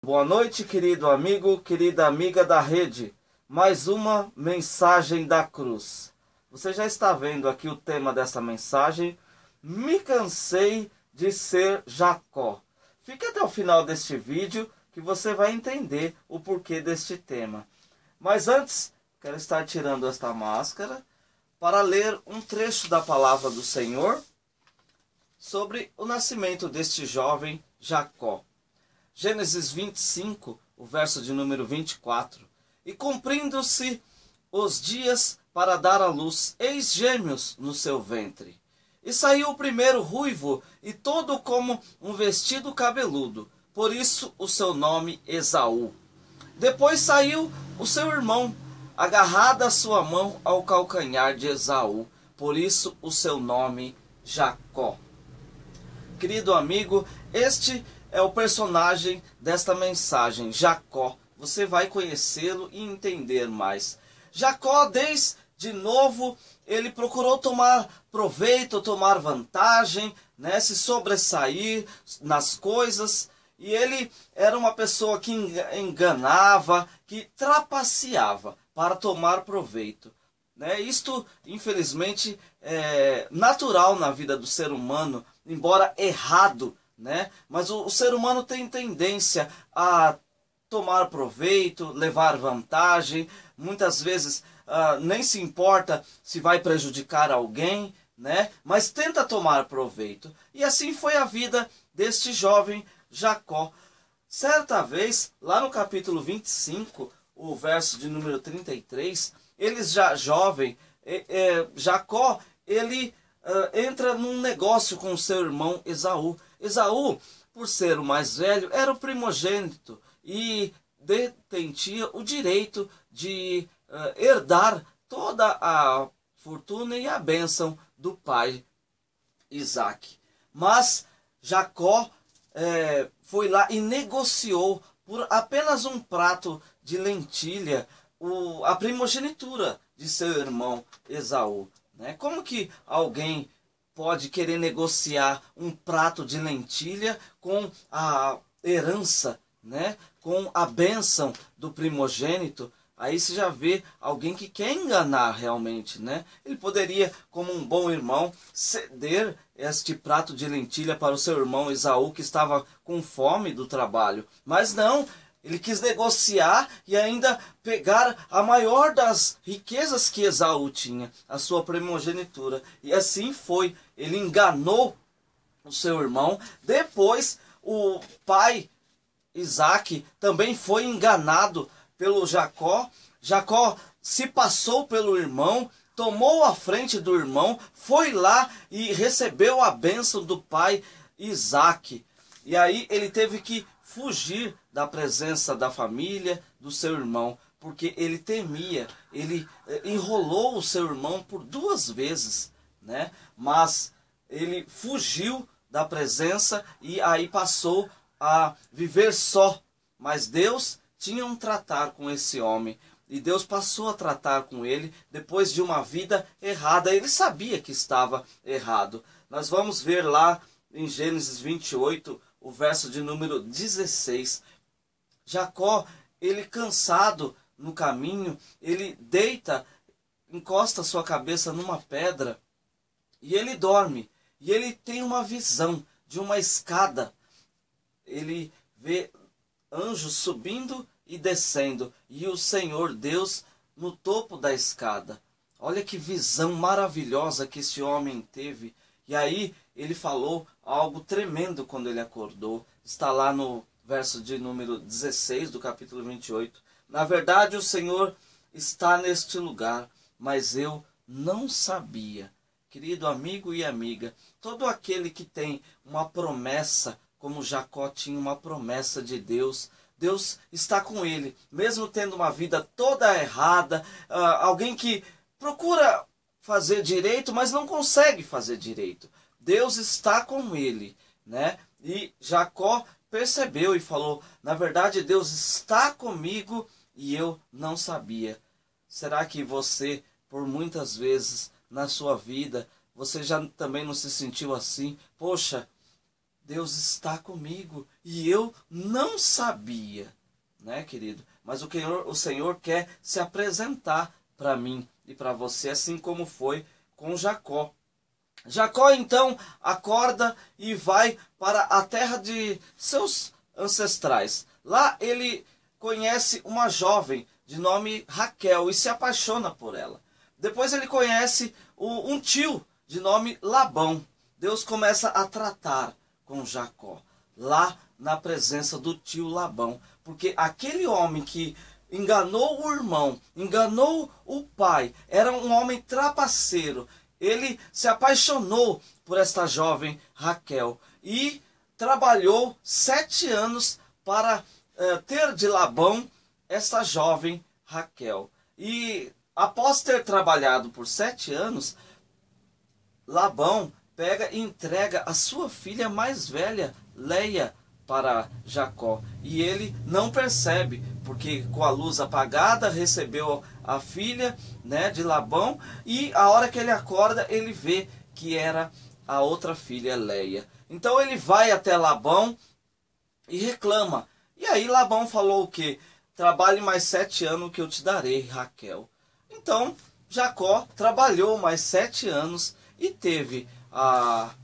Boa noite, querido amigo, querida amiga da rede. Mais uma mensagem da cruz. Você já está vendo aqui o tema dessa mensagem? Me cansei de ser Jacó. Fique até o final deste vídeo que você vai entender o porquê deste tema. Mas antes, quero estar tirando esta máscara para ler um trecho da palavra do Senhor sobre o nascimento deste jovem Jacó. Gênesis 25, o verso de número 24. E cumprindo-se os dias para dar à luz, eis gêmeos no seu ventre. E saiu o primeiro ruivo, e todo como um vestido cabeludo, por isso o seu nome Esaú. Depois saiu o seu irmão, agarrada a sua mão ao calcanhar de Esaú, por isso o seu nome Jacó. Querido amigo, este é o personagem desta mensagem, Jacó. Você vai conhecê-lo e entender mais. Jacó, desde novo, ele procurou tomar proveito, tomar vantagem, se sobressair nas coisas. E ele era uma pessoa que enganava, que trapaceava para tomar proveito. Isto, infelizmente, é natural na vida do ser humano, embora errado. Mas o ser humano tem tendência a tomar proveito, levar vantagem, muitas vezes nem se importa se vai prejudicar alguém, mas tenta tomar proveito. E assim foi a vida deste jovem Jacó. Certa vez, lá no capítulo 25, o verso de número 33, eles já jovem, Jacó, ele entra num negócio com o seu irmão Esaú. Esaú, por ser o mais velho, era o primogênito e detentia o direito de herdar toda a fortuna e a bênção do pai Isaque. Mas Jacó foi lá e negociou por apenas um prato de lentilha a primogenitura de seu irmão Esaú. Como que alguém pode querer negociar um prato de lentilha com a herança, com a bênção do primogênito? Aí você já vê alguém que quer enganar realmente, Ele poderia, como um bom irmão, ceder este prato de lentilha para o seu irmão Esaú, que estava com fome do trabalho. Mas não, ele quis negociar e ainda pegar a maior das riquezas que Esaú tinha, a sua primogenitura. E assim foi, ele enganou o seu irmão. Depois, o pai Isaque também foi enganado pelo Jacó. Jacó se passou pelo irmão, tomou a frente do irmão, foi lá e recebeu a bênção do pai Isaque. E aí ele teve que fugir da presença da família do seu irmão, porque ele temia, ele enrolou o seu irmão por 2 vezes, mas ele fugiu da presença e aí passou a viver só. Mas Deus tinha um tratar com esse homem, e Deus passou a tratar com ele depois de uma vida errada. Ele sabia que estava errado. Nós vamos ver lá em Gênesis 28, o verso de número 16. Jacó, ele cansado no caminho, ele deita, encosta sua cabeça numa pedra e ele dorme. E ele tem uma visão de uma escada. Ele vê anjos subindo e descendo e o Senhor Deus no topo da escada. Olha que visão maravilhosa que esse homem teve. E aí ele falou algo tremendo quando ele acordou. Está lá no verso de número 16 do capítulo 28. Na verdade, o Senhor está neste lugar, mas eu não sabia. Querido amigo e amiga, todo aquele que tem uma promessa, como Jacó tinha uma promessa de Deus, Deus está com ele, mesmo tendo uma vida toda errada, alguém que procura fazer direito, mas não consegue fazer direito. Deus está com ele, E Jacó percebeu e falou: na verdade, Deus está comigo e eu não sabia. Será que você, por muitas vezes na sua vida, você já também não se sentiu assim? Poxa, Deus está comigo e eu não sabia, né, querido? Mas o Senhor quer se apresentar para mim e para você, assim como foi com Jacó. Jacó então acorda e vai para a terra de seus ancestrais. Lá ele conhece uma jovem de nome Raquel e se apaixona por ela. Depois ele conhece um tio de nome Labão. Deus começa a tratar com Jacó, lá na presença do tio Labão. Porque aquele homem que enganou o irmão, enganou o pai, era um homem trapaceiro. Ele se apaixonou por esta jovem Raquel e trabalhou 7 anos para ter de Labão esta jovem Raquel. E após ter trabalhado por 7 anos, Labão pega e entrega a sua filha mais velha, Leia, para Jacó. E ele não percebe, porque com a luz apagada recebeu a filha, né, de Labão, e a hora que ele acorda, ele vê que era a outra filha, Leia. Então ele vai até Labão e reclama. E aí Labão falou o quê? Trabalhe mais 7 anos que eu te darei, Raquel. Então Jacó trabalhou mais 7 anos e teve a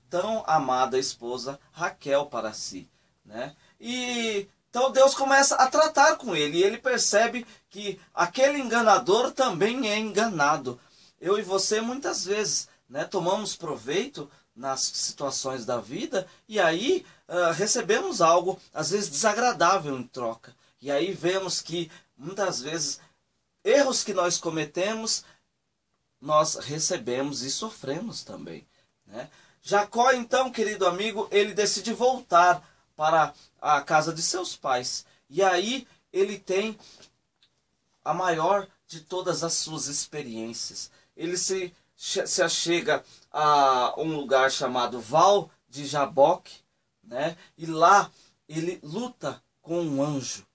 tão amada esposa Raquel para si, né? E então Deus começa a tratar com ele e ele percebe que aquele enganador também é enganado. Eu e você muitas vezes, né, tomamos proveito nas situações da vida e aí recebemos algo às vezes desagradável em troca. E aí vemos que muitas vezes erros que nós cometemos nós recebemos e sofremos também, né? Jacó, então, querido amigo, ele decide voltar para a casa de seus pais. E aí ele tem a maior de todas as suas experiências. Ele se achega a um lugar chamado Val de Jaboque, né? E lá ele luta com um anjo.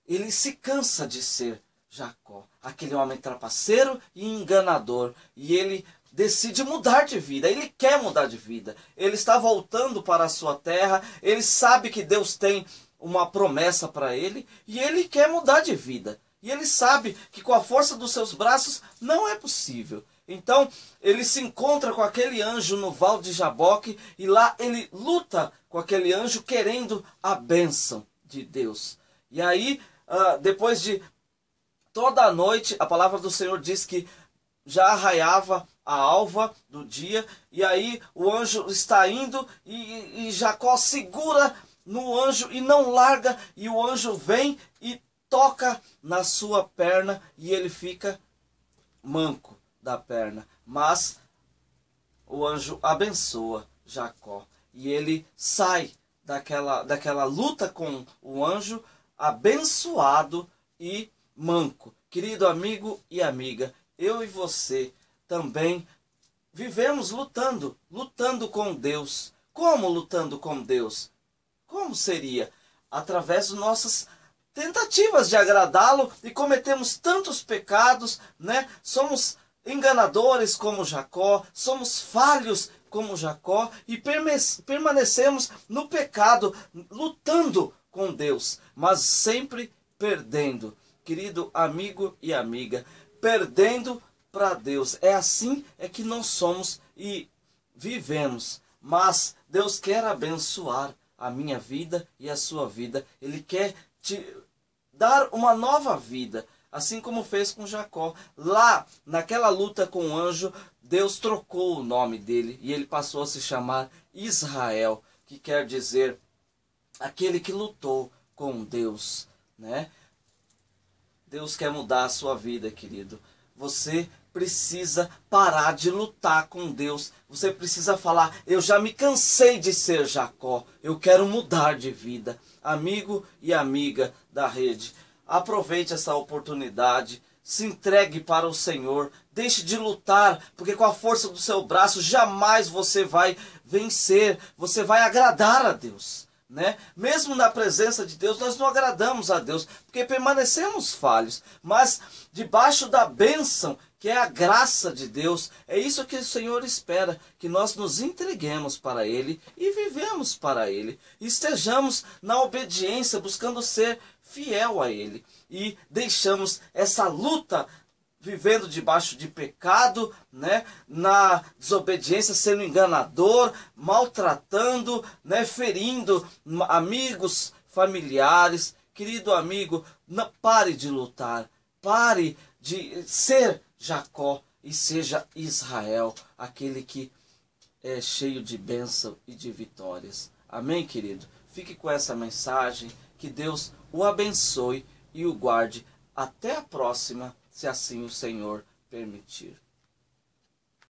Ele se cansa de ser Jacó, aquele homem trapaceiro e enganador. E ele decide mudar de vida, ele quer mudar de vida. Ele está voltando para a sua terra, ele sabe que Deus tem uma promessa para ele e ele quer mudar de vida. E ele sabe que com a força dos seus braços não é possível. Então ele se encontra com aquele anjo no Val de Jaboque e lá ele luta com aquele anjo querendo a bênção de Deus. E aí, depois de toda a noite, a palavra do Senhor diz que já arraiava a alva do dia, e aí o anjo está indo e Jacó segura no anjo e não larga, e o anjo vem e toca na sua perna e ele fica manco da perna. Mas o anjo abençoa Jacó e ele sai daquela luta com o anjo abençoado e manco. Querido amigo e amiga, eu e você também vivemos lutando com Deus. Como lutando com Deus? Como seria? Através de nossas tentativas de agradá-lo e cometemos tantos pecados, né? Somos enganadores como Jacó, somos falhos como Jacó e permanecemos no pecado, lutando com Deus, mas sempre perdendo. Querido amigo e amiga, perdendo para Deus. É assim que nós somos e vivemos. Mas Deus quer abençoar a minha vida e a sua vida. Ele quer te dar uma nova vida, assim como fez com Jacó. Lá, naquela luta com o anjo, Deus trocou o nome dele e ele passou a se chamar Israel, que quer dizer aquele que lutou com Deus, né? Deus quer mudar a sua vida, querido. Você precisa parar de lutar com Deus. Você precisa falar: eu já me cansei de ser Jacó. Eu quero mudar de vida. Amigo e amiga da rede, aproveite essa oportunidade. Se entregue para o Senhor. Deixe de lutar, porque com a força do seu braço jamais você vai vencer. Você vai agradar a Deus. né? Mesmo na presença de Deus, nós não agradamos a Deus, porque permanecemos falhos. Mas debaixo da bênção, que é a graça de Deus, é isso que o Senhor espera, que nós nos entreguemos para Ele e vivemos para Ele. Estejamos na obediência, buscando ser fiel a Ele. E deixamos essa luta vivendo debaixo de pecado, né? Na desobediência, sendo enganador, maltratando, né? Ferindo amigos, familiares. Querido amigo, não, pare de lutar, pare de ser Jacó e seja Israel, aquele que é cheio de bênção e de vitórias. Amém, querido? Fique com essa mensagem, que Deus o abençoe e o guarde. Até a próxima, se assim o Senhor permitir.